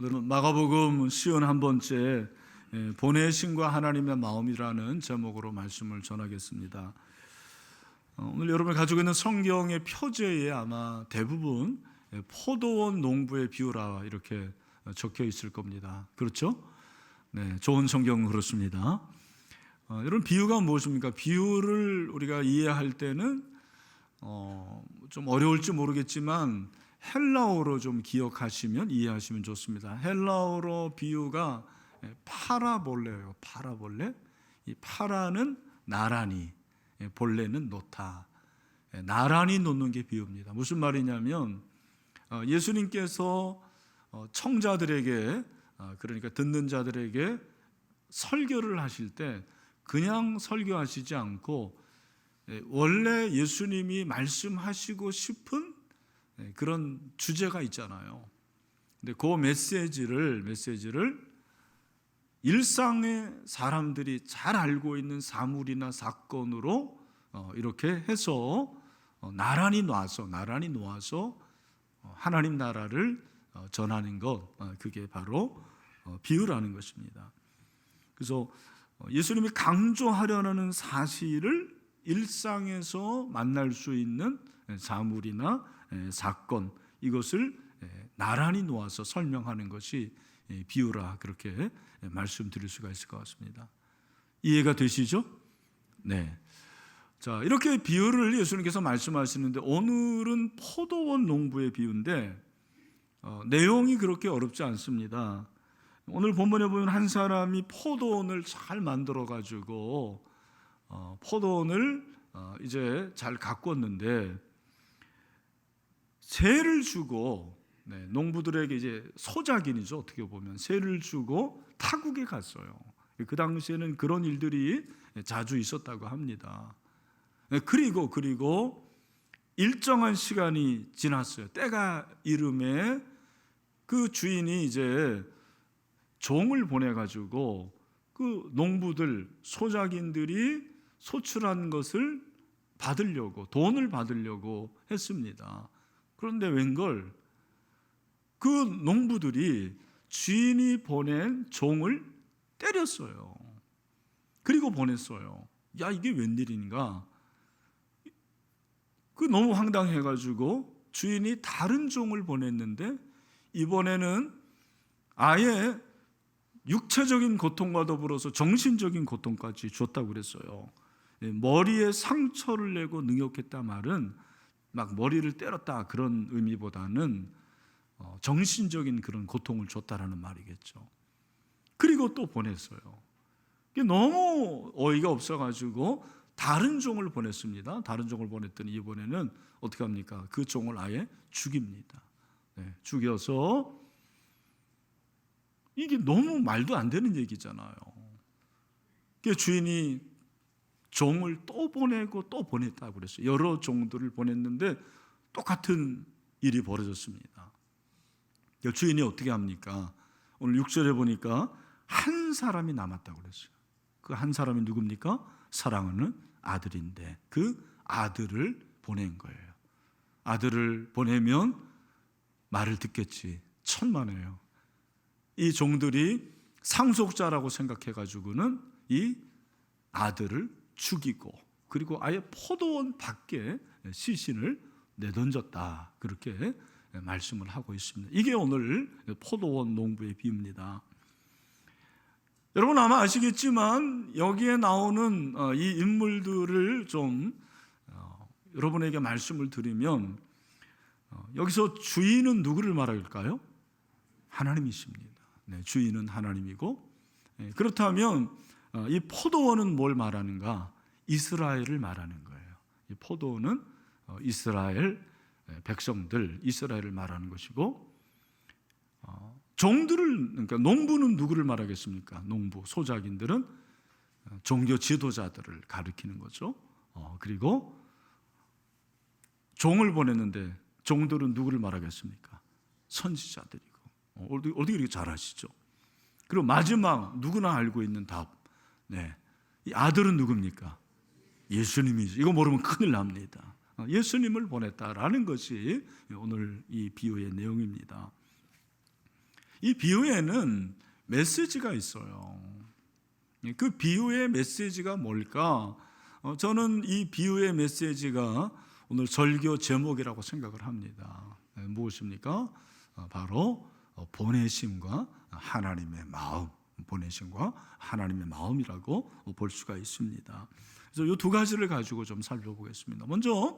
오늘은 마가복음 51번째 보내심과 하나님의 마음이라는 제목으로 말씀을 전하겠습니다. 오늘 여러분이 가지고 있는 성경의 표제에 아마 대부분 포도원 농부의 비유라 이렇게 적혀 있을 겁니다. 그렇죠? 네, 좋은 성경은 그렇습니다. 여러분, 비유가 무엇입니까? 비유를 우리가 이해할 때는 좀 어려울지 모르겠지만 헬라어로 좀 기억하시면 이해하시면 좋습니다. 헬라어로 비유가 파라볼레예요. 파라볼레. 이 파라는 나란히, 볼레는 놓다. 나란히 놓는 게 비유입니다. 무슨 말이냐면 예수님께서 청자들에게, 그러니까 듣는 자들에게 설교를 하실 때 그냥 설교하시지 않고 원래 예수님이 말씀하시고 싶은 그런 주제가 있잖아요. 근데 그 메시지를 일상의 사람들이 잘 알고 있는 사물이나 사건으로 이렇게 해서 나란히 놓아서 하나님 나라를 전하는 것, 그게 바로 비유라는 것입니다. 그래서 예수님이 강조하려는 사실을 일상에서 만날 수 있는 사물이나 사건, 이것을 나란히 놓아서 설명하는 것이 비유라, 그렇게 말씀드릴 수가 있을 것 같습니다. 이해가 되시죠? 네. 자, 이렇게 비유를 예수님께서 말씀하시는데 오늘은 포도원 농부의 비유인데 내용이 그렇게 어렵지 않습니다. 오늘 본문에 보면 한 사람이 포도원을 잘 만들어 가지고 포도원을 이제 잘 가꿨는데 세를 주고, 농부들에게 이제 소작인이죠, 어떻게 보면 세를 주고 타국에 갔어요. 그 당시에는 그런 일들이 자주 있었다고 합니다. 그리고 일정한 시간이 지났어요. 때가 이름에 그 주인이 이제 종을 보내가지고 그 농부들, 소작인들이 소출한 것을 받으려고, 돈을 받으려고 했습니다. 그런데 웬걸 그 농부들이 주인이 보낸 종을 때렸어요. 그리고 보냈어요. 야, 이게 웬일인가? 그 너무 황당해가지고 주인이 다른 종을 보냈는데 이번에는 아예 육체적인 고통과 더불어서 정신적인 고통까지 줬다고 그랬어요. 머리에 상처를 내고 능욕했다 말은 막 머리를 때렸다 그런 의미보다는 정신적인 그런 고통을 줬다라는 말이겠죠. 그리고 또 보냈어요. 너무 어이가 없어가지고 다른 종을 보냈습니다. 다른 종을 보냈더니 이번에는 어떻게 합니까? 그 종을 아예 죽입니다. 죽여서, 이게 너무 말도 안 되는 얘기잖아요. 주인이 종을 또 보내고 또 보냈다고 그랬어요. 여러 종들을 보냈는데 똑같은 일이 벌어졌습니다. 주인이 어떻게 합니까? 오늘 6절에 보니까 한 사람이 남았다고 그랬어요. 그 한 사람이 누굽니까? 사랑하는 아들인데 그 아들을 보낸 거예요. 아들을 보내면 말을 듣겠지. 천만에요. 이 종들이 상속자라고 생각해가지고는 이 아들을 죽이고, 그리고 아예 포도원 밖에 시신을 내던졌다, 그렇게 말씀을 하고 있습니다. 이게 오늘 포도원 농부의 비유입니다. 여러분 아마 아시겠지만 여기에 나오는 이 인물들을 좀 여러분에게 말씀을 드리면 여기서 주인은 누구를 말할까요? 하나님이십니다. 주인은 하나님이고, 그렇다면 이 포도원은 뭘 말하는가? 이스라엘을 말하는 거예요. 이 포도원은 이스라엘 백성들, 이스라엘을 말하는 것이고, 종들을, 그러니까 농부는 누구를 말하겠습니까? 농부, 소작인들은 종교 지도자들을 가리키는 거죠. 그리고 종을 보냈는데 종들은 누구를 말하겠습니까? 선지자들이고. 어떻게 이렇게 잘 아시죠? 그리고 마지막 누구나 알고 있는 답. 이 아들은 누굽니까? 예수님이죠. 이거 모르면 큰일 납니다. 예수님을 보냈다라는 것이 오늘 이 비유의 내용입니다. 이 비유에는 메시지가 있어요. 그 비유의 메시지가 뭘까? 저는 이 비유의 메시지가 오늘 설교 제목이라고 생각을 합니다. 무엇입니까? 바로 보내심과 하나님의 마음, 보내심과 하나님의 마음이라고 볼 수가 있습니다. 그래서 이 두 가지를 가지고 좀 살펴보겠습니다. 먼저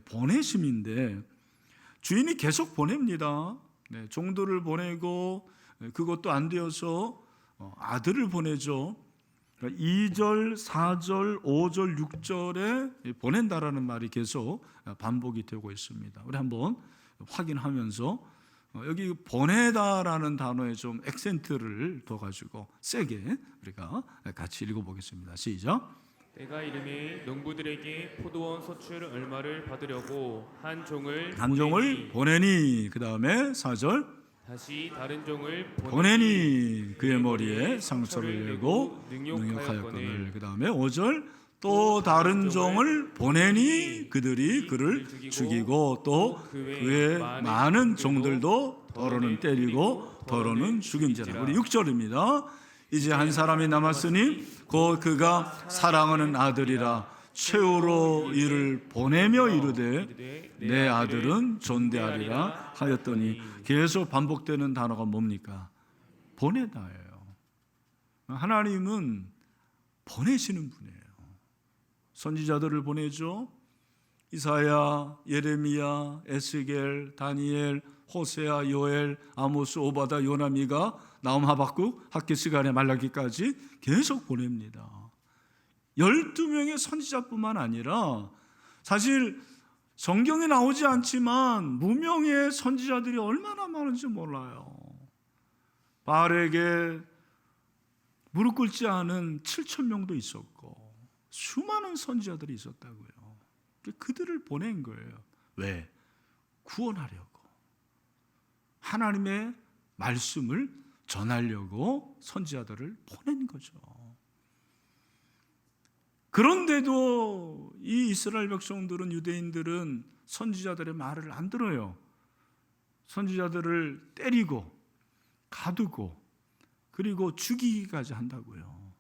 보내심인데, 주인이 계속 보냅니다. 종들을 보내고 그것도 안 되어서 아들을 보내죠. 2절, 4절, 5절, 6절에 보낸다라는 말이 계속 반복이 되고 있습니다. 우리 한번 확인하면서 여기 보내다라는 단어에 좀 액센트를 더 가지고 세게 우리가 같이 읽어보겠습니다. 시작. 내가 이름에 농부들에게 포도원 소출 얼마를 받으려고 한 종을 보내니 그 다음에 4절 다시 다른 종을 보내니 그의 머리에 상처를 내고 능욕하였거늘. 그 다음에 5절 또 다른 종을 보내니 그들이 그를 죽이고 또 그의 많은 종들도 더러는 때리고 더러는 죽인지라. 우리 6절입니다. 이제 한 사람이 남았으니 곧 그가 사랑하는 아들이라 최후로 이를 보내며 이르되 내 아들은 존대하리라 하였더니 계속 반복되는 단어가 뭡니까? 보내다예요. 하나님은 보내시는 분이에요. 선지자들을 보내죠. 이사야, 예레미야, 에스겔, 다니엘, 호세아, 요엘, 아모스, 오바다, 요나, 미가, 나움, 하박국, 학개시간에 말라기까지 계속 보냅니다. 12명의 선지자뿐만 아니라 사실 성경에 나오지 않지만 무명의 선지자들이 얼마나 많은지 몰라요. 바알에게 무릎 꿇지 않은 7,000명도 있었고 수많은 선지자들이 있었다고요. 그들을 보낸 거예요. 왜? 구원하려고. 하나님의 말씀을 전하려고 선지자들을 보낸 거죠. 그런데도 이 이스라엘 백성들은, 유대인들은 선지자들의 말을 안 들어요. 선지자들을 때리고 가두고 그리고 죽이기까지 한다고요.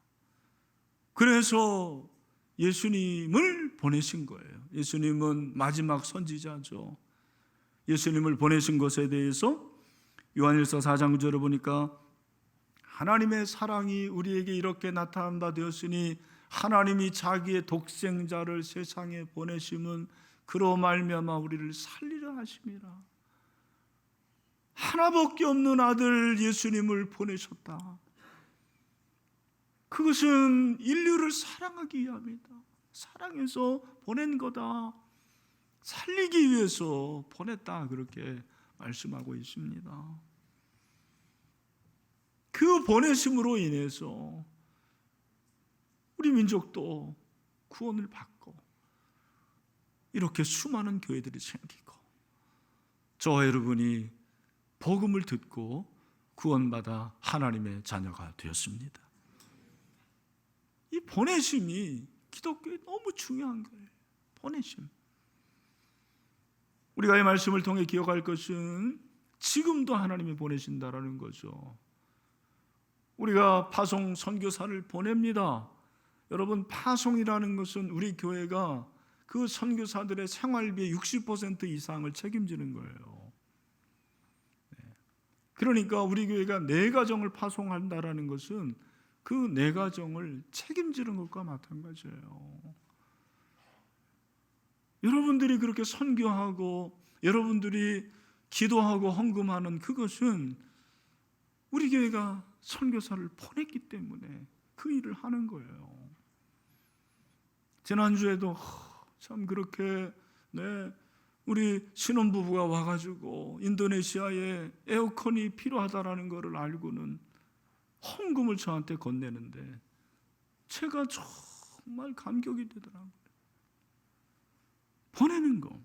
그래서 예수님을 보내신 거예요. 예수님은 마지막 선지자죠. 예수님을 보내신 것에 대해서 요한일서 4장 9절을 보니까 하나님의 사랑이 우리에게 이렇게 나타난 바 되었으니 하나님이 자기의 독생자를 세상에 보내심은 그로 말미암아 우리를 살리려 하심이라. 하나밖에 없는 아들 예수님을 보내셨다. 그것은 인류를 사랑하기 위함이다. 사랑해서 보낸 거다. 살리기 위해서 보냈다. 그렇게 말씀하고 있습니다. 그 보내심으로 인해서 우리 민족도 구원을 받고 이렇게 수많은 교회들이 생기고 저와 여러분이 복음을 듣고 구원받아 하나님의 자녀가 되었습니다. 이 보내심이 기독교에 너무 중요한 거예요. 보내심. 우리가 이 말씀을 통해 기억할 것은 지금도 하나님이 보내신다라는 거죠. 우리가 파송 선교사를 보냅니다. 여러분, 파송이라는 것은 우리 교회가 그 선교사들의 생활비의 60% 이상을 책임지는 거예요. 그러니까 우리 교회가 내 가정을 파송한다라는 것은 그 내 가정을 책임지는 것과 마찬가지예요. 여러분들이 그렇게 선교하고 여러분들이 기도하고 헌금하는 그것은 우리 교회가 선교사를 보냈기 때문에 그 일을 하는 거예요. 지난주에도 참 그렇게 우리 신혼부부가 와가지고 인도네시아에 에어컨이 필요하다라는 것을 알고는 헌금을 저한테 건네는데 제가 정말 감격이 되더라고요. 보내는 거.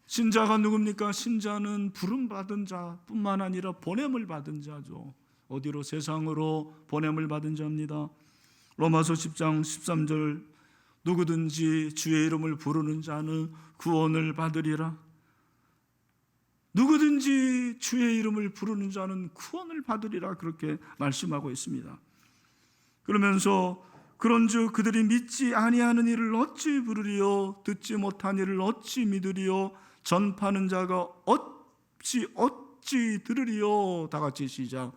신자가 누굽니까? 신자는 부름받은 자뿐만 아니라 보냄을 받은 자죠. 어디로? 세상으로 보냄을 받은 자입니다. 로마서 10장 13절 누구든지 주의 이름을 부르는 자는 구원을 받으리라. 누구든지 주의 이름을 부르는 자는 구원을 받으리라 그렇게 말씀하고 있습니다. 그러면서 그런즉 그들이 믿지 아니하는 이를 어찌 부르리요 듣지 못한 이를 어찌 믿으리요 전파하는 자가 어찌 들으리요. 다 같이 시작.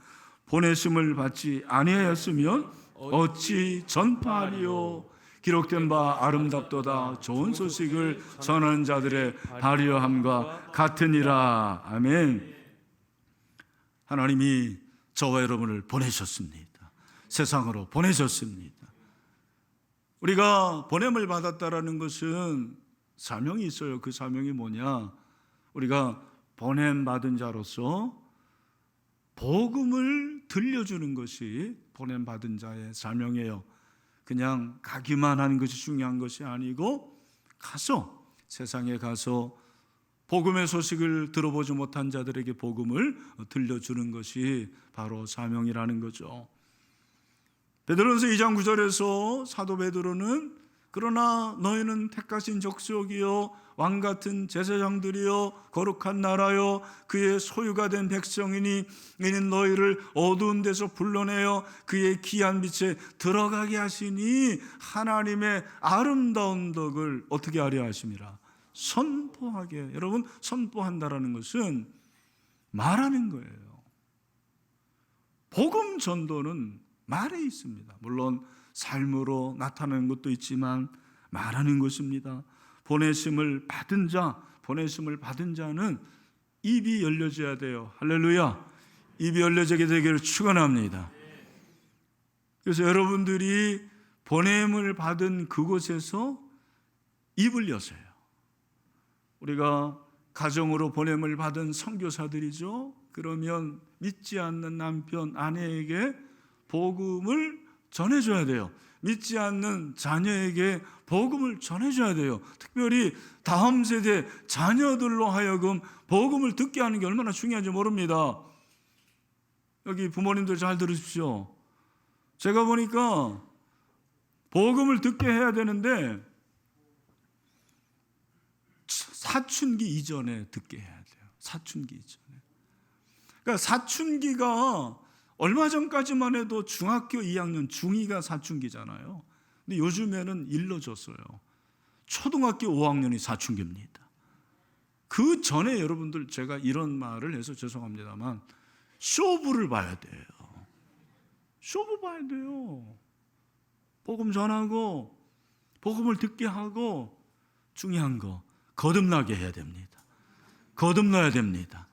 보내심을 받지 아니하였으면 어찌 전파하리요. 기록된 바 아름답도다 좋은 소식을 전하는 자들의 발효함과 같으니라. 아멘. 하나님이 저와 여러분을 보내셨습니다. 세상으로 보내셨습니다. 우리가 보냄을 받았다라는 것은 사명이 있어요. 그 사명이 뭐냐? 우리가 보냄받은 자로서 복음을 들려주는 것이 보냄받은 자의 사명이에요. 그냥 가기만 하는 것이 중요한 것이 아니고 세상에 가서 복음의 소식을 들어보지 못한 자들에게 복음을 들려주는 것이 바로 사명이라는 거죠. 베드로전서 2장 9절에서 사도 베드로는 그러나 너희는 택하신 족속이요 왕같은 제사장들이요 거룩한 나라요 그의 소유가 된 백성이니 이는 너희를 어두운 데서 불러내어 그의 귀한 빛에 들어가게 하시니 하나님의 아름다운 덕을 어떻게 하려 하심이라 선포하게. 여러분, 선포한다라는 것은 말하는 거예요. 복음 전도는 말에 있습니다. 물론 삶으로 나타나는 것도 있지만 말하는 것입니다. 보내심을 받은 자는 입이 열려져야 돼요. 할렐루야. 입이 열려지게 되기를 축원합니다. 그래서 여러분들이 보냄을 받은 그곳에서 입을 여세요. 우리가 가정으로 보냄을 받은 선교사들이죠. 그러면 믿지 않는 남편, 아내에게 복음을 전해줘야 돼요. 믿지 않는 자녀에게 복음을 전해줘야 돼요. 특별히 다음 세대 자녀들로 하여금 복음을 듣게 하는 게 얼마나 중요한지 모릅니다. 여기 부모님들 잘 들으십시오. 제가 보니까 복음을 듣게 해야 되는데 사춘기 이전에 듣게 해야 돼요. 사춘기 이전에. 그러니까 사춘기가 얼마 전까지만 해도 중학교 2학년 중2가 사춘기잖아요. 근데 요즘에는 일러졌어요. 초등학교 5학년이 사춘기입니다. 그 전에 여러분들 제가 이런 말을 해서 죄송합니다만 쇼부를 봐야 돼요. 쇼부 봐야 돼요. 복음 전하고 복음을 듣게 하고 중요한 거 거듭나게 해야 됩니다. 거듭나야 됩니다.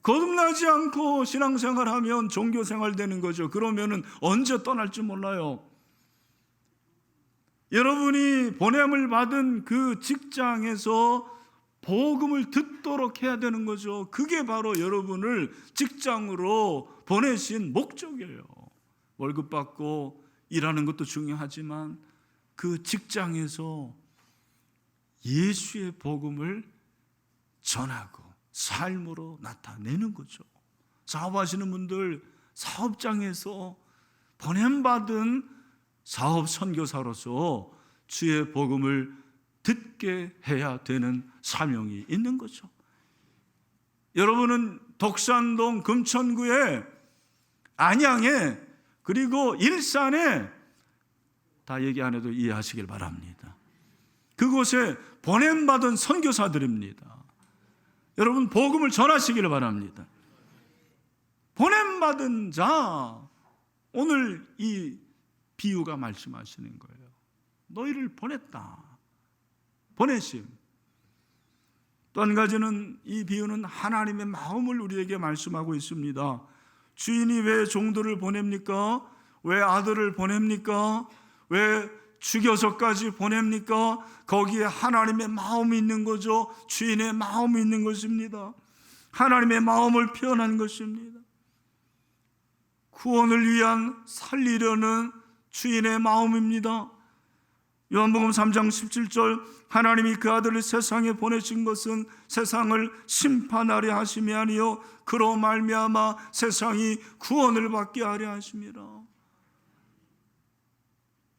거듭나지 않고 신앙생활하면 종교생활 되는 거죠. 그러면은 언제 떠날지 몰라요. 여러분이 보냄을 받은 그 직장에서 복음을 듣도록 해야 되는 거죠. 그게 바로 여러분을 직장으로 보내신 목적이에요. 월급 받고 일하는 것도 중요하지만 그 직장에서 예수의 복음을 전하고 삶으로 나타내는 거죠. 사업하시는 분들 사업장에서 보냄받은 사업 선교사로서 주의 복음을 듣게 해야 되는 사명이 있는 거죠. 여러분은 독산동 금천구에 안양에 그리고 일산에 다 얘기 안 해도 이해하시길 바랍니다. 그곳에 보냄받은 선교사들입니다. 여러분 복음을 전하시기를 바랍니다. 보냄받은 자, 오늘 이 비유가 말씀하시는 거예요. 너희를 보냈다. 보내심. 또 한 가지는 이 비유는 하나님의 마음을 우리에게 말씀하고 있습니다. 주인이 왜 종들을 보냅니까? 왜 아들을 보냅니까? 왜 죽여서까지 보냅니까? 거기에 하나님의 마음이 있는 거죠. 주인의 마음이 있는 것입니다. 하나님의 마음을 표현한 것입니다. 구원을 위한 살리려는 주인의 마음입니다. 요한복음 3장 17절 하나님이 그 아들을 세상에 보내신 것은 세상을 심판하려 하심이 아니요 그로 말미암아 세상이 구원을 받게 하려 하심이라.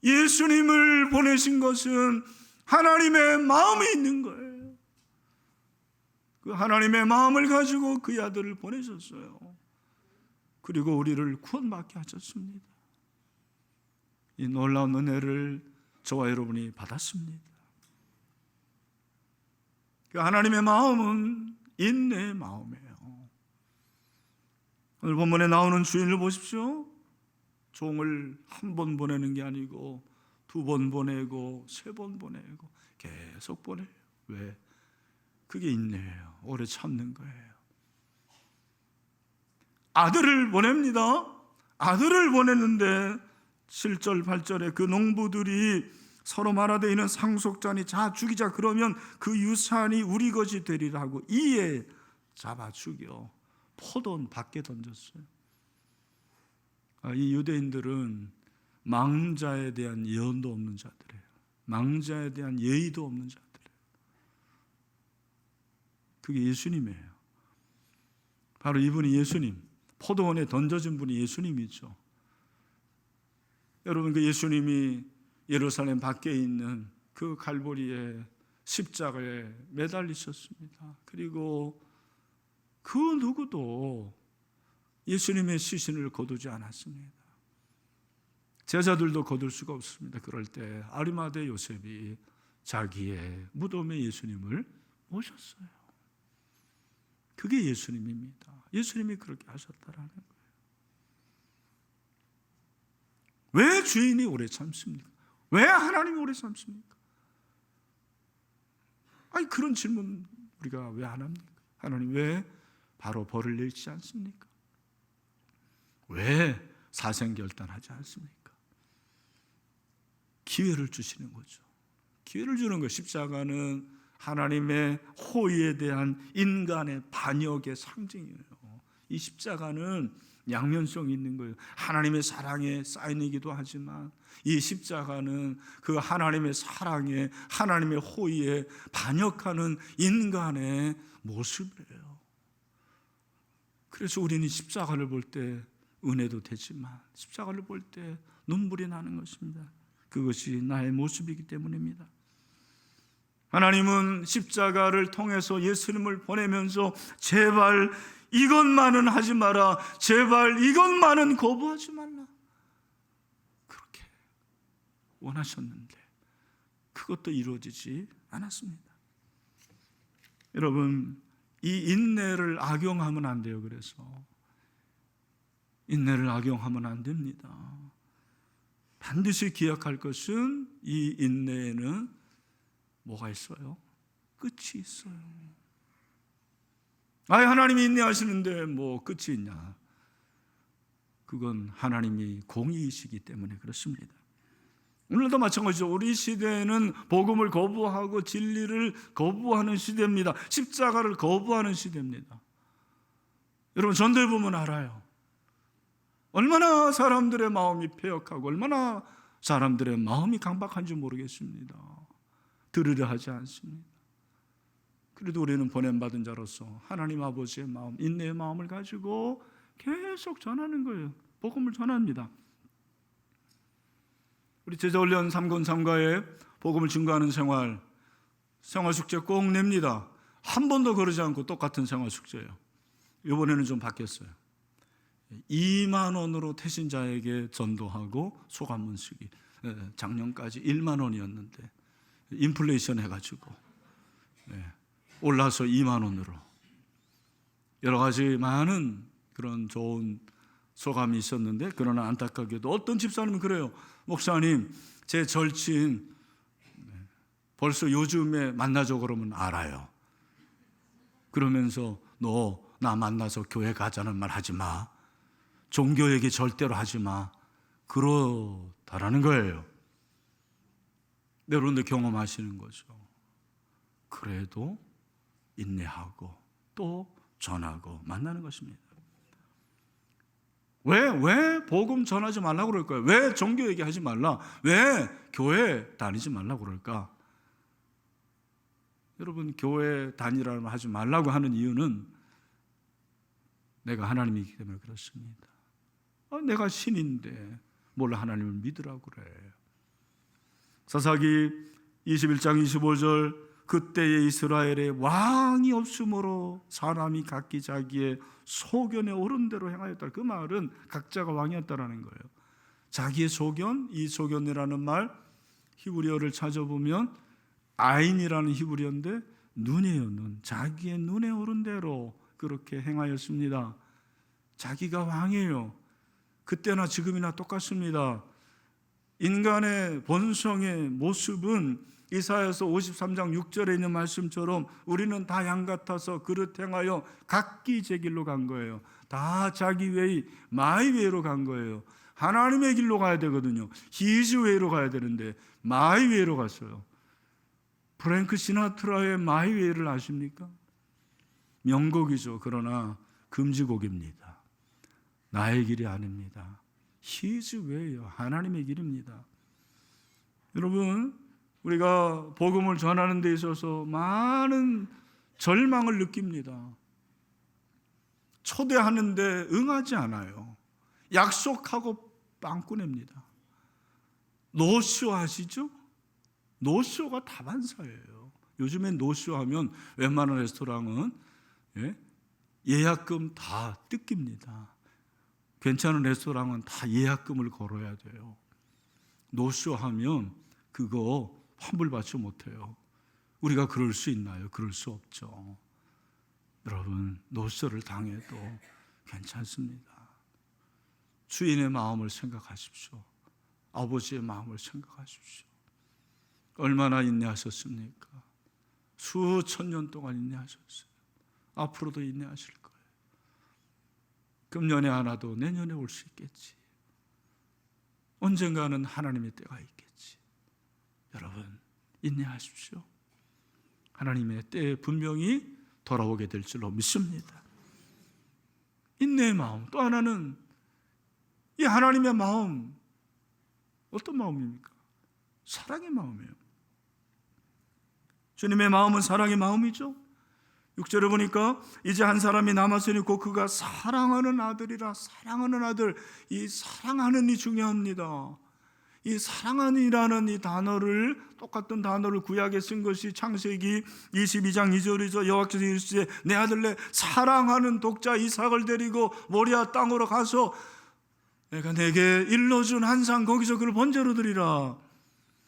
예수님을 보내신 것은 하나님의 마음이 있는 거예요. 그 그 하나님의 마음을 가지고 그 아들을 보내셨어요. 그리고 우리를 구원받게 하셨습니다. 이 놀라운 은혜를 저와 여러분이 받았습니다. 그 하나님의 마음은 인내의 마음이에요. 오늘 본문에 나오는 주인을 보십시오. 종을 한 번 보내는 게 아니고 2번 보내고 3번 보내고 계속 보내요. 왜? 그게 인내예요. 오래 참는 거예요. 아들을 보냅니다. 아들을 보냈는데 7절 8절에 그 농부들이 서로 말하되 이는 상속자니 자 죽이자 그러면 그 유산이 우리 것이 되리라 하고 이에 잡아 죽여 포도원 밖에 던졌어요. 이 유대인들은 망자에 대한 예언도 없는 자들이에요. 망자에 대한 예의도 없는 자들이에요. 그게 예수님이에요. 바로 이분이 예수님, 포도원에 던져진 분이 예수님이죠. 여러분, 그 예수님이 예루살렘 밖에 있는 그 갈보리의 십자가에 매달리셨습니다. 그리고 그 누구도 예수님의 시신을 거두지 않았습니다. 제자들도 거둘 수가 없습니다. 그럴 때 아리마대 요셉이 자기의 무덤에 예수님을 모셨어요. 그게 예수님입니다. 예수님이 그렇게 하셨다라는 거예요. 왜 주인이 오래 참습니까? 왜 하나님이 오래 참습니까? 아니, 그런 질문 우리가 왜 안 합니까? 하나님 왜 바로 벌을 내리지 않습니까? 왜 사생결단하지 않습니까? 기회를 주시는 거죠. 기회를 주는 거. 십자가는 하나님의 호의에 대한 인간의 반역의 상징이에요. 이 십자가는 양면성이 있는 거예요. 하나님의 사랑의 사인이기도 하지만 이 십자가는 그 하나님의 사랑에, 하나님의 호의에 반역하는 인간의 모습이에요. 그래서 우리는 십자가를 볼 때 은혜도 되지만 십자가를 볼 때 눈물이 나는 것입니다. 그것이 나의 모습이기 때문입니다. 하나님은 십자가를 통해서 예수님을 보내면서 제발 이것만은 하지 마라, 제발 이것만은 거부하지 말라, 그렇게 원하셨는데 그것도 이루어지지 않았습니다. 여러분, 이 인내를 악용하면 안 돼요. 그래서 인내를 악용하면 안 됩니다. 반드시 기억할 것은 이 인내에는 뭐가 있어요? 끝이 있어요. 하나님이 인내하시는데 뭐 끝이 있냐? 그건 하나님이 공의이시기 때문에 그렇습니다. 오늘도 마찬가지죠. 우리 시대는 복음을 거부하고 진리를 거부하는 시대입니다. 십자가를 거부하는 시대입니다. 여러분, 전도해 보면 알아요. 얼마나 사람들의 마음이 패역하고 얼마나 사람들의 마음이 강박한지 모르겠습니다. 들으려 하지 않습니다. 그래도 우리는 보냄받은 자로서 하나님 아버지의 마음, 인내의 마음을 가지고 계속 전하는 거예요. 복음을 전합니다. 우리 제자훈련 3권 3과에 복음을 증거하는 생활숙제 꼭 냅니다. 한 번도 그러지 않고 똑같은 생활숙제예요. 이번에는 좀 바뀌었어요. 2만 원으로 태신자에게 전도하고 소감문 쓰기. 작년까지 1만 원이었는데 인플레이션 해가지고 올라서 2만 원으로. 여러 가지 많은 그런 좋은 소감이 있었는데, 그러나 안타깝게도 어떤 집사님은 그래요. 목사님, 제 절친 벌써 요즘에 만나죠 그러면 알아요. 그러면서 너 나 만나서 교회 가자는 말 하지 마, 종교 얘기 절대로 하지 마, 그러다라는 거예요. 여러분들 경험하시는 거죠. 그래도 인내하고 또 전하고 만나는 것입니다. 왜 복음 전하지 말라고 그럴까요? 왜 종교 얘기하지 말라? 왜 교회 다니지 말라고 그럴까? 여러분, 교회 다니라고 하지 말라고 하는 이유는 내가 하나님이기 때문에 그렇습니다. 내가 신인데 뭘 하나님을 믿으라고 그래. 사사기 21장 25절 그때의 이스라엘에 왕이 없으므로 사람이 각기 자기의 소견에 옳은 대로 행하였다. 그 말은 각자가 왕이었다라는 거예요. 자기의 소견, 이 소견이라는 말 히브리어를 찾아보면 아인이라는 히브리어인데 눈이에요. 눈. 자기의 눈에 옳은 대로 그렇게 행하였습니다. 자기가 왕이에요. 그때나 지금이나 똑같습니다. 인간의 본성의 모습은 이사야서 53장 6절에 있는 말씀처럼 우리는 다 양 같아서 그릇 행하여 각기 제 길로 간 거예요. 다 자기 웨이, 마이 웨이로 간 거예요. 하나님의 길로 가야 되거든요. 히즈 웨이로 가야 되는데 마이 웨이로 갔어요. 프랭크 시나트라의 마이 웨이를 아십니까? 명곡이죠. 그러나 금지곡입니다. 나의 길이 아닙니다. 히즈 웨이요. 하나님의 길입니다. 여러분, 우리가 복음을 전하는 데 있어서 많은 절망을 느낍니다. 초대하는데 응하지 않아요. 약속하고 빵꾸 냅니다. 노쇼 아시죠? 노쇼가 다반사예요. 요즘엔 노쇼 하면 웬만한 레스토랑은 예약금 다 뜯깁니다. 괜찮은 레스토랑은 다 예약금을 걸어야 돼요. 노쇼 하면 그거 환불받지 못해요. 우리가 그럴 수 있나요? 그럴 수 없죠. 여러분, 노쇼를 당해도 괜찮습니다. 주인의 마음을 생각하십시오. 아버지의 마음을 생각하십시오. 얼마나 인내하셨습니까? 수천 년 동안 인내하셨어요. 앞으로도 인내하실 거예요. 금년에 하나도 내년에 올 수 있겠지. 언젠가는 하나님의 때가 있겠지. 여러분, 인내하십시오. 하나님의 때에 분명히 돌아오게 될 줄로 믿습니다. 인내의 마음. 또 하나는 이 하나님의 마음. 어떤 마음입니까? 사랑의 마음이에요. 주님의 마음은 사랑의 마음이죠. 6절에 보니까 이제 한 사람이 남았으니 곧 그가 사랑하는 아들이라. 사랑하는 아들. 이 사랑하는 이 중요합니다. 이 사랑하니라는 이 단어를, 똑같은 단어를 구약에 쓴 것이 창세기 22장 2절이죠. 여호와께서 이르시되 내 아들 내 사랑하는 독자 이삭을 데리고 모리아 땅으로 가서 내가 내게 일러준 한상 거기서 그를 번제로 드리라.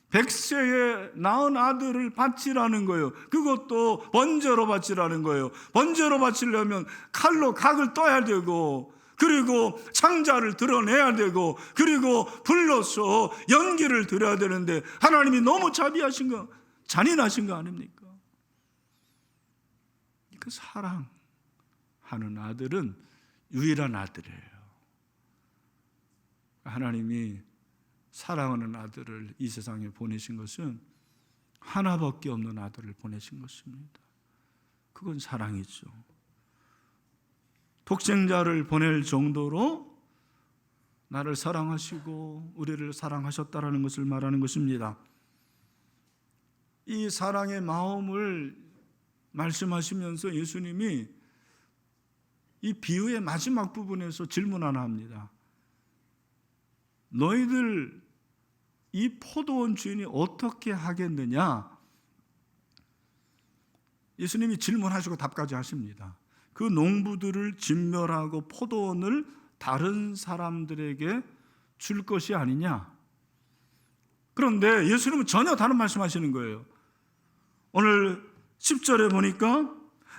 100세에 낳은 아들을 바치라는 거예요. 그것도 번제로 바치라는 거예요. 번제로 바치려면 칼로 각을 떠야 되고, 그리고 창자를 드러내야 되고, 그리고 불러서 연기를 드려야 되는데 하나님이 너무 자비하신 거, 잔인하신 거 아닙니까? 그 사랑하는 아들은 유일한 아들이에요. 하나님이 사랑하는 아들을 이 세상에 보내신 것은 하나밖에 없는 아들을 보내신 것입니다. 그건 사랑이죠. 독생자를 보낼 정도로 나를 사랑하시고 우리를 사랑하셨다라는 것을 말하는 것입니다. 이 사랑의 마음을 말씀하시면서 예수님이 이 비유의 마지막 부분에서 질문 하나 합니다. 너희들 이 포도원 주인이 어떻게 하겠느냐? 예수님이 질문하시고 답까지 하십니다. 그 농부들을 진멸하고 포도원을 다른 사람들에게 줄 것이 아니냐? 그런데 예수님은 전혀 다른 말씀하시는 거예요. 오늘 10절에 보니까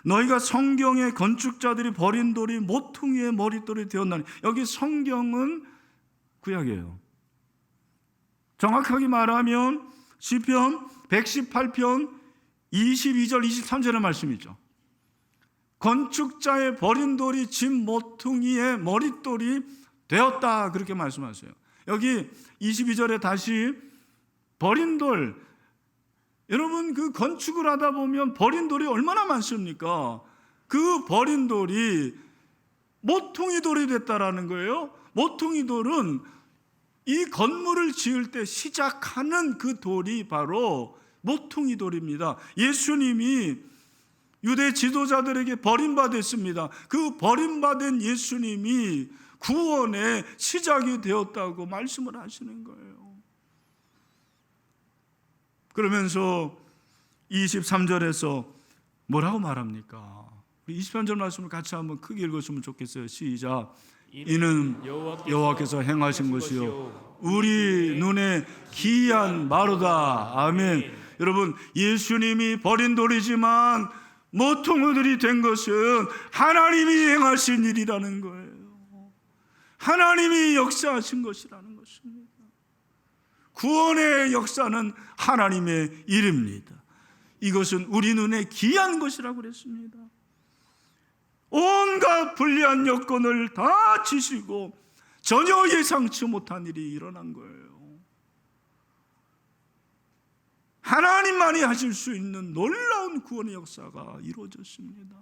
너희가 성경의 건축자들이 버린 돌이 모퉁이의 머릿돌이 되었나니, 여기 성경은 구약이에요. 정확하게 말하면 시편 118편 22절 23절의 말씀이죠. 건축자의 버린 돌이 집 모퉁이의 머릿돌이 되었다, 그렇게 말씀하세요. 여기 22절에 다시 버린 돌, 여러분 그 건축을 하다 보면 버린 돌이 얼마나 많습니까? 그 버린 돌이 모퉁이 돌이 됐다라는 거예요. 모퉁이 돌은 이 건물을 지을 때 시작하는 그 돌이 바로 모퉁이 돌입니다. 예수님이 유대 지도자들에게 버림받았습니다. 그 버림받은 예수님이 구원의 시작이 되었다고 말씀을 하시는 거예요. 그러면서 23절에서 뭐라고 말합니까? 우리 23절 말씀을 같이 한번 크게 읽었으면 좋겠어요. 시작. 이는 여호와께서 행하신 것이요 우리 눈에 기이한 마로다. 아멘. 여러분, 예수님이 버린 돌이지만 모퉁이들이 된 것은 하나님이 행하신 일이라는 거예요. 하나님이 역사하신 것이라는 것입니다. 구원의 역사는 하나님의 일입니다. 이것은 우리 눈에 기이한 것이라고 그랬습니다. 온갖 불리한 여건을 다 지시고 전혀 예상치 못한 일이 일어난 거예요. 하나님만이 하실 수 있는 놀라운 구원의 역사가 이루어졌습니다.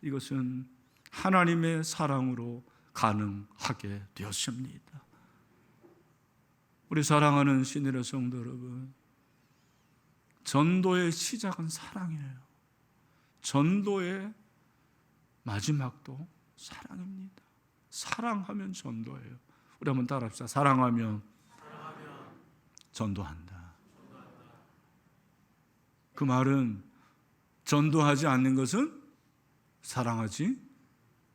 이것은 하나님의 사랑으로 가능하게 되었습니다. 우리 사랑하는 신일의 성도 여러분, 전도의 시작은 사랑이에요. 전도의 마지막도 사랑입니다. 사랑하면 전도예요. 우리 한번 따라합시다. 사랑하면 전도한다. 그 말은 전도하지 않는 것은 사랑하지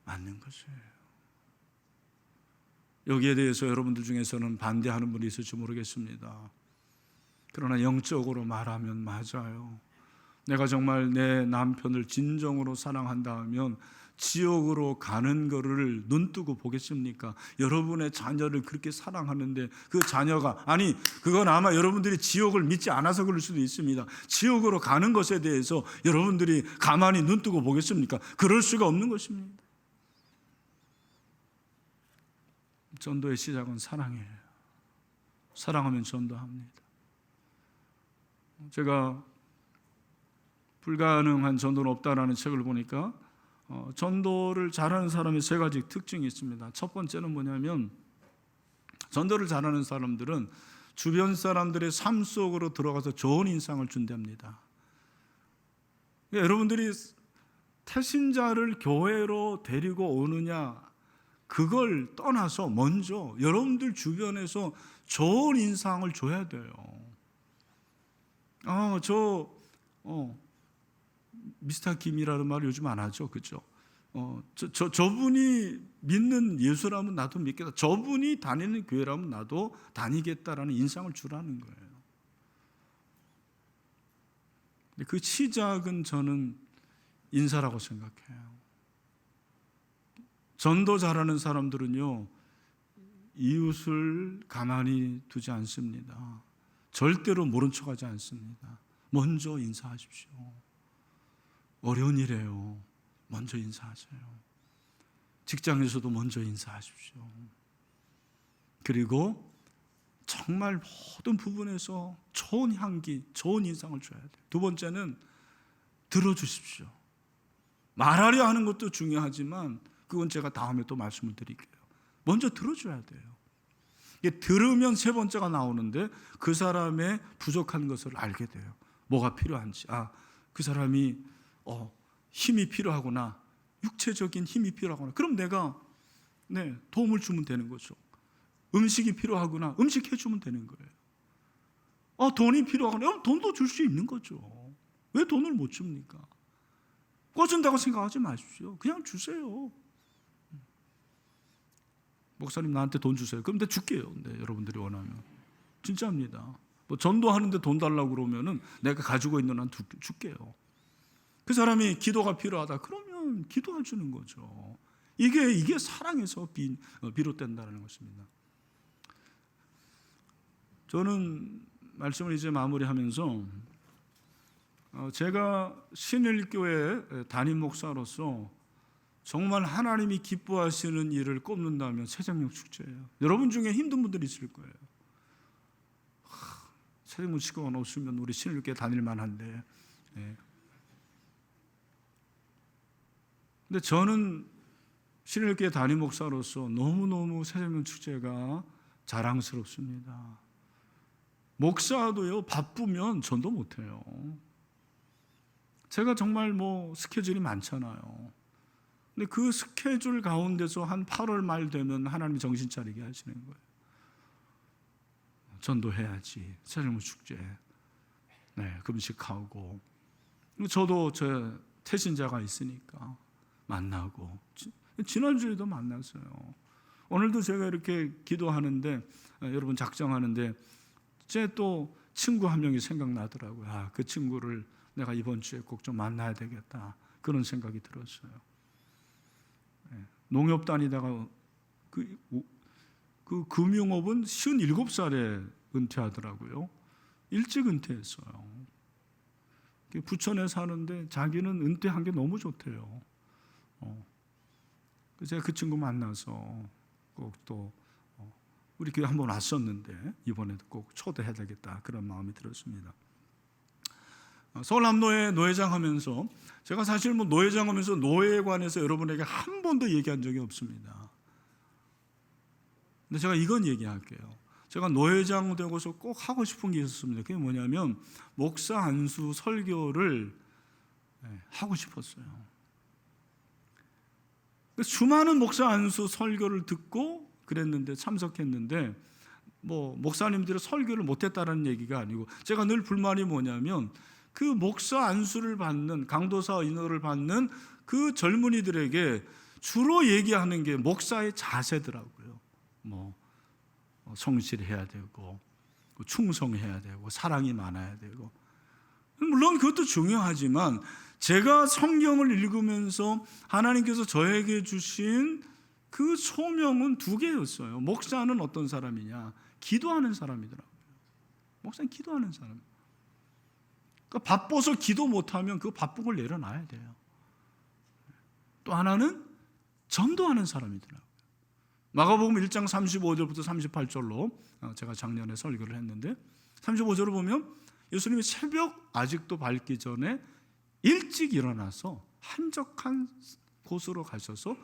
않는 것이에요. 여기에 대해서 여러분들 중에서는 반대하는 분이 있을지 모르겠습니다. 그러나 영적으로 말하면 맞아요. 내가 정말 내 남편을 진정으로 사랑한다면 지옥으로 가는 것을 눈뜨고 보겠습니까? 여러분의 자녀를 그렇게 사랑하는데 그 자녀가, 아니 그건 아마 여러분들이 지옥을 믿지 않아서 그럴 수도 있습니다. 지옥으로 가는 것에 대해서 여러분들이 가만히 눈뜨고 보겠습니까? 그럴 수가 없는 것입니다. 전도의 시작은 사랑이에요. 사랑하면 전도합니다. 제가 불가능한 전도는 없다라는 책을 보니까 전도를 잘하는 사람의 세 가지 특징이 있습니다. 첫 번째는 뭐냐면, 전도를 잘하는 사람들은 주변 사람들의 삶 속으로 들어가서 좋은 인상을 준답니다. 여러분들이 태신자를 교회로 데리고 오느냐, 그걸 떠나서 먼저 여러분들 주변에서 좋은 인상을 줘야 돼요. 미스터 김이라는 말을 요즘 안 하죠, 그렇죠? 저분이 믿는 예수라면 나도 믿겠다. 저분이 다니는 교회라면 나도 다니겠다라는 인상을 주라는 거예요. 근데 그 시작은 저는 인사라고 생각해요. 전도 잘하는 사람들은요, 이웃을 가만히 두지 않습니다. 절대로 모른 척하지 않습니다. 먼저 인사하십시오. 어려운 일이에요. 먼저 인사하세요. 직장에서도 먼저 인사하십시오. 그리고 정말 모든 부분에서 좋은 향기, 좋은 인상을 줘야 돼요. 두 번째는 들어주십시오. 말하려 하는 것도 중요하지만 그건 제가 다음에 또 말씀을 드릴게요. 먼저 들어줘야 돼요. 들으면 세 번째가 나오는데, 그 사람의 부족한 것을 알게 돼요. 뭐가 필요한지. 그 사람이 힘이 필요하구나, 육체적인 힘이 필요하구나. 그럼 내가 도움을 주면 되는 거죠. 음식이 필요하구나, 음식 해주면 되는 거예요. 돈이 필요하구나, 돈도 줄 수 있는 거죠. 왜 돈을 못 줍니까? 꿔준다고 생각하지 마십시오. 그냥 주세요. 목사님 나한테 돈 주세요. 그럼 내가 줄게요. 여러분들이 원하면. 진짜입니다. 전도하는데 돈 달라고 그러면은 내가 가지고 있는 한 줄게요. 그 사람이 기도가 필요하다 그러면 기도해 주는 거죠. 이게 사랑에서 비롯된다는 것입니다. 저는 말씀을 이제 마무리하면서 제가 신일교회 담임 목사로서 정말 하나님이 기뻐하시는 일을 꼽는다면 새정령 축제예요. 여러분 중에 힘든 분들이 있을 거예요. 새정령 축제가 없으면 우리 신일교회 다닐 만한데. 근데 저는 신일교회 담임 목사로서 너무너무 새정령 축제가 자랑스럽습니다. 목사도요, 바쁘면 전도 못해요. 제가 정말 스케줄이 많잖아요. 근데 그 스케줄 가운데서 한 8월 말 되면 하나님이 정신 차리게 하시는 거예요. 전도해야지, 새정령 축제. 금식하고, 저도 제 태신자가 있으니까 만나고, 지난주에도 만났어요. 오늘도 제가 이렇게 기도하는데, 여러분 작정하는데 제 또 친구 한 명이 생각나더라고요. 그 친구를 내가 이번 주에 꼭 좀 만나야 되겠다, 그런 생각이 들었어요. 농협 다니다가 그 금융업은 57살에 은퇴하더라고요. 일찍 은퇴했어요. 부천에 사는데 자기는 은퇴한 게 너무 좋대요. 제가 그 친구 만나서 꼭 또 우리 교회 한번 왔었는데 이번에도 꼭 초대해야 되겠다, 그런 마음이 들었습니다. 서울남노회 노회장 하면서 제가 사실 노회장 하면서 노회에 관해서 여러분에게 한 번도 얘기한 적이 없습니다. 근데 제가 이건 얘기할게요. 제가 노회장 되고서 꼭 하고 싶은 게 있었습니다. 그게 뭐냐면 목사 안수 설교를 하고 싶었어요. 수많은 목사 안수 설교를 듣고 그랬는데, 참석했는데 목사님들이 설교를 못했다는 얘기가 아니고, 제가 늘 불만이 뭐냐면 그 목사 안수를 받는, 강도사 인허를 받는 그 젊은이들에게 주로 얘기하는 게 목사의 자세더라고요. 성실해야 되고, 충성해야 되고, 사랑이 많아야 되고. 물론 그것도 중요하지만 제가 성경을 읽으면서 하나님께서 저에게 주신 그 소명은 두 개였어요. 목사는 어떤 사람이냐? 기도하는 사람이더라고요. 목사는 기도하는 사람. 그러니까 바빠서 기도 못하면 그 바쁜 걸 내려놔야 돼요. 또 하나는 전도하는 사람이더라고요. 마가복음 1장 35절부터 38절로 제가 작년에 설교를 했는데, 35절을 보면 예수님이 새벽 아직도 밝기 전에 일찍 일어나서 한적한 곳으로 가셔서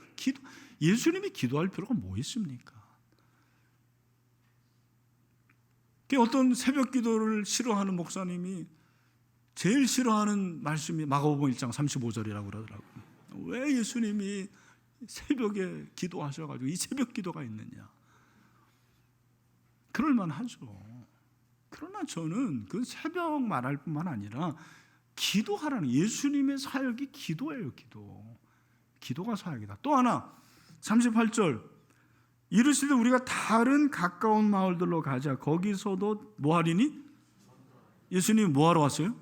예수님이 기도할 필요가 뭐 있습니까? 어떤 새벽 기도를 싫어하는 목사님이 제일 싫어하는 말씀이 마가복음 1장 35절이라고 그러더라고요. 왜 예수님이 새벽에 기도하셔가지고 이 새벽 기도가 있느냐? 그럴만 하죠. 그러나 저는 그 새벽 말할 뿐만 아니라 기도하라는, 예수님의 사역이 기도예요. 기도가 사역이다. 또 하나 38절, 이르시되 우리가 다른 가까운 마을들로 가자. 거기서도 뭐하리니? 예수님이 뭐하러 왔어요?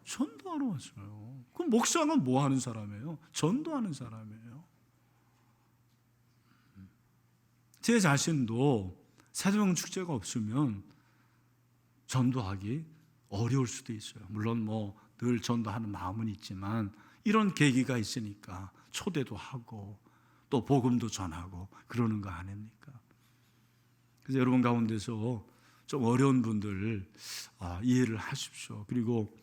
전도하러 왔어요. 그럼 목사가 뭐하는 사람이에요? 전도하는 사람이에요. 제 자신도 새벽 축제가 없으면 전도하기 어려울 수도 있어요. 물론 늘 전도하는 마음은 있지만 이런 계기가 있으니까 초대도 하고 또 복음도 전하고 그러는 거 아닙니까? 그래서 여러분 가운데서 좀 어려운 분들 이해를 하십시오. 그리고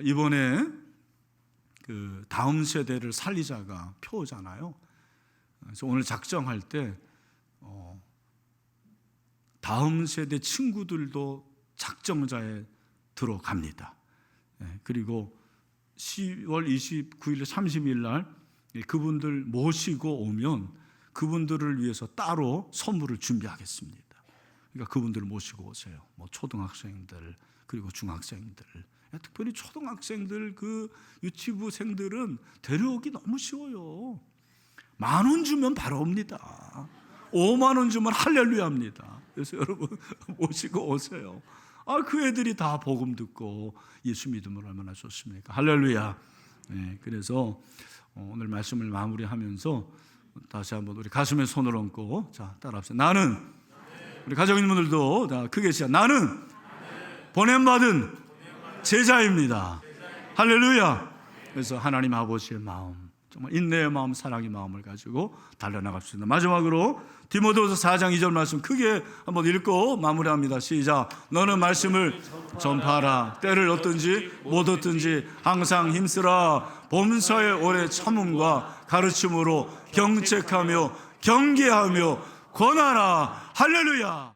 이번에 그 다음 세대를 살리자가 표잖아요. 그래서 오늘 작정할 때 다음 세대 친구들도 작정자에 들어갑니다. 그리고 10월 29일, 30일 날 그분들 모시고 오면 그분들을 위해서 따로 선물을 준비하겠습니다. 그러니까 그분들을 모시고 오세요. 초등학생들 그리고 중학생들, 특별히 초등학생들, 그 유치부생들은 데려오기 너무 쉬워요. 10,000원 주면 바로 옵니다. 50,000원 주면 할렐루야입니다. 그래서 여러분 모시고 오세요. 그 애들이 다 복음 듣고 예수 믿으면 얼마나 좋습니까? 할렐루야. 그래서 오늘 말씀을 마무리하면서 다시 한번 우리 가슴에 손을 얹고 따라합시다. 나는, 우리 가정 있는 분들도 다 크게 시작. 나는 보냄받은 제자입니다. 할렐루야. 그래서 하나님 아버지의 마음, 정말 인내의 마음, 사랑의 마음을 가지고 달려나갑시다. 마지막으로 디모데후서 4장 2절 말씀 크게 한번 읽고 마무리합니다. 시작. 너는 말씀을 전파하라. 때를 얻든지 못 얻든지 항상 힘쓰라. 범사의 오래 참음과 가르침으로 경책하며 경계하며 권하라. 할렐루야.